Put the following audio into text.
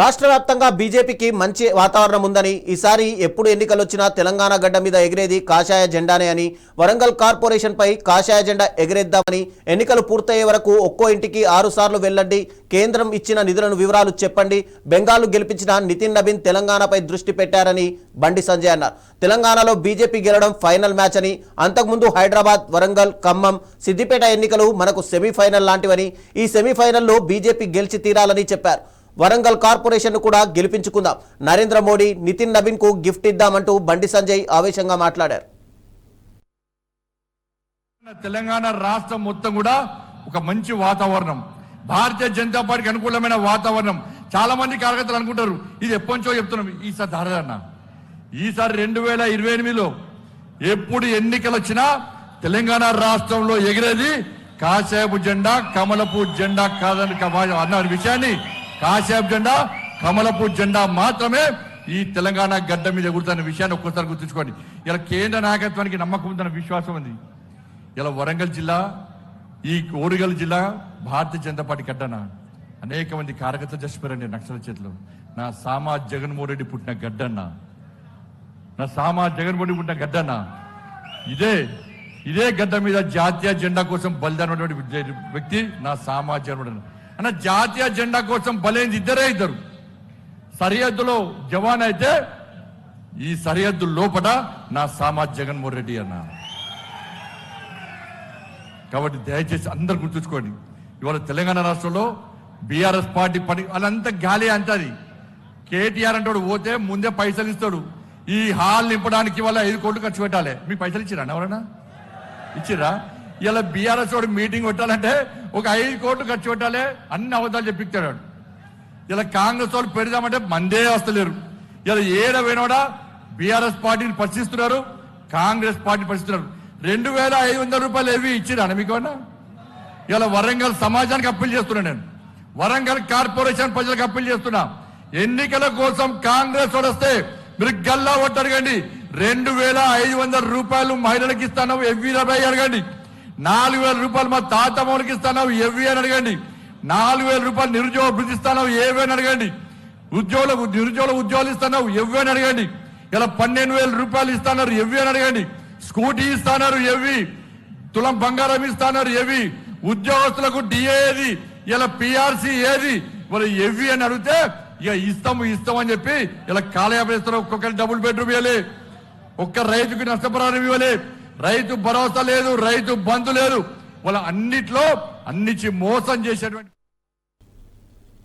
రాష్ట్ర వ్యాప్తంగా బీజేపీకి మంచి వాతావరణం ఉందని, ఈసారి ఎప్పుడు ఎన్నికలు వచ్చినా తెలంగాణ గడ్డ మీద ఎగిరేది కాషాయ జెండానే అని, వరంగల్ కార్పొరేషన్ పై కాషాయ జెండా ఎగిరేద్దామని, ఎన్నికలు పూర్తయ్యే వరకు ఒక్కో ఇంటికి 6 సార్లు వెళ్ళండి, కేంద్రం ఇచ్చిన నిధులను వివరాలు చెప్పండి, బెంగాల్ గెలిపించిన నితిన్ నబీన్ తెలంగాణపై దృష్టి పెట్టారని బండి సంజయ్ అన్నారు. తెలంగాణలో బీజేపీ గెలవడం ఫైనల్ మ్యాచ్ అని, అంతకుముందు హైదరాబాద్, వరంగల్, ఖమ్మం, సిద్దిపేట ఎన్నికలు మనకు సెమీఫైనల్ లాంటివని, ఈ సెమీఫైనల్లో బీజేపీ గెలిచి తీరాలని చెప్పారు. వరంగల్ కార్పొరేషన్ కూడా గెలిపించుకుందాం, నరేంద్ర మోడీ నితిన్ నబీన్ కు గిఫ్ట్ ఇద్దామంటూ బండి సంజయ్ ఆవేశంగా మాట్లాడారు. తెలంగాణ రాష్ట్రం మొత్తం కూడా ఒక మంచి వాతావరణం, భారతీయ జనతా పార్టీకి అనుకూలమైన వాతావరణం. చాలా మంది కార్యకర్తలు అనుకుంటారు ఇది ఎప్పటించో చెప్తున్నాం, ఈసారి ధారణ ఈసారి 2028లో ఎప్పుడు ఎన్నికలు వచ్చినా తెలంగాణ రాష్ట్రంలో ఎగిరేది కాషాయపు జెండా, కమలపు జెండా కాదని అన్న విషయాన్ని, కాషాయపు జెండా, కమలపు జెండా మాత్రమే ఈ తెలంగాణ గడ్డ మీద ఎగురుతున్న విషయాన్ని ఒక్కసారి గుర్తుంచుకోండి. ఇలా కేంద్ర నాయకత్వానికి నమ్మకం ఉందన్న విశ్వాసం ఉంది. ఇలా వరంగల్ జిల్లా, ఈ ఓరుగల్ జిల్లా భారతీయ జనతా పార్టీ గడ్డన అనేక మంది కార్యకర్తలు చచ్చిపోయారండి నక్సల చేతిలో. నా సామా జగన్మోహన్ రెడ్డి పుట్టిన గడ్డన్న, నా సామా జగన్మోహన్ రెడ్డి పుట్టిన గడ్డన్న. ఇదే గడ్డ మీద జాతీయ జెండా కోసం బలిదానటువంటి వ్యక్తి నా సామా జగన్మోహన్ అన్న. జాతీయ జెండా కోసం బలైంది ఇద్దరు. సరిహద్దులో జవాన్ అయితే ఈ సరిహద్దు లోపల నా సామా జగన్మోహన్ రెడ్డి అన్న. కాబట్టి దయచేసి అందరు గుర్తుంచుకోండి, ఇవాళ తెలంగాణ రాష్ట్రంలో బీఆర్ఎస్ పార్టీ పని వాళ్ళంతా గాలి అంటది. కేటీఆర్ అంటాడు పోతే ముందే పైసలు ఇస్తాడు. ఈ హాల్ నింపడానికి ఇవాళ 5 కోట్లు ఖర్చు పెట్టాలి. మీకు పైసలు ఇచ్చిరా? ఎవరన్నా ఇచ్చిరా? ఇలా బీఆర్ఎస్ వాడు మీటింగ్ పెట్టాలంటే ఒక 5 కోట్లు ఖర్చు పెట్టాలి, అన్ని అబద్ధాలు చెప్పిస్తాడు. ఇలా కాంగ్రెస్ వాళ్ళు పెడదామంటే మందే వస్తలేరు. ఇలా ఏడవైనా బీఆర్ఎస్ పార్టీని పరిశీలిస్తున్నారు, కాంగ్రెస్ పార్టీని పరిశీలిస్తున్నారు. 2500 రూపాయలు ఏవి ఇచ్చిరా మీకు? ఇలా వరంగల్ సమాజానికి అప్పీల్ చేస్తున్నా, నేను వరంగల్ కార్పొరేషన్ ప్రజలకు అప్పీల్ చేస్తున్నా. ఎన్నికల కోసం కాంగ్రెస్ వాడు వస్తే మీరు గల్లా ఒట్టి అడగండి. 2500 రూపాయలు మహిళలకు ఇస్తాను ఎవ్వి అడగండి. 4000 రూపాయలు మా తాతమ్మకి ఇస్తాను ఎవ్వి అని అడగండి. 4000 రూపాయలు నిరుద్యోగ వృద్ధి ఇస్తాను ఏవి అని అడగండి. నిరుద్యోగుల ఉద్యోగాలు ఇస్తాను ఎవ్వి అని అడగండి. ఇలా 12000 రూపాయలు ఇస్తాన్నారు ఎవ్వి అని అడగండి. స్కూటీ ఇస్తాన్నారు ఎవ్వి, తులం బంగారం ఇస్తాన్నారు ఎవ్వి, ఉద్యోగస్తులకు డిఏ ఏది, ఇలా పిఆర్సీ ఏది, మరి ఎవ్వి అని అడిగితే ఇక ఇస్తామని చెప్పి ఇలా కాలయాపేస్తారు. ఒక్కొక్కరి డబుల్ బెడ్రూమ్ ఇవ్వాలి, ఒక్క రైతుకి నష్టపరిహారం ఇవ్వాలి, రైతు భరోసా లేదు, రైతు బంధు లేదు. వాళ్ళ అన్నిట్లో మోసం చేసేటువంటి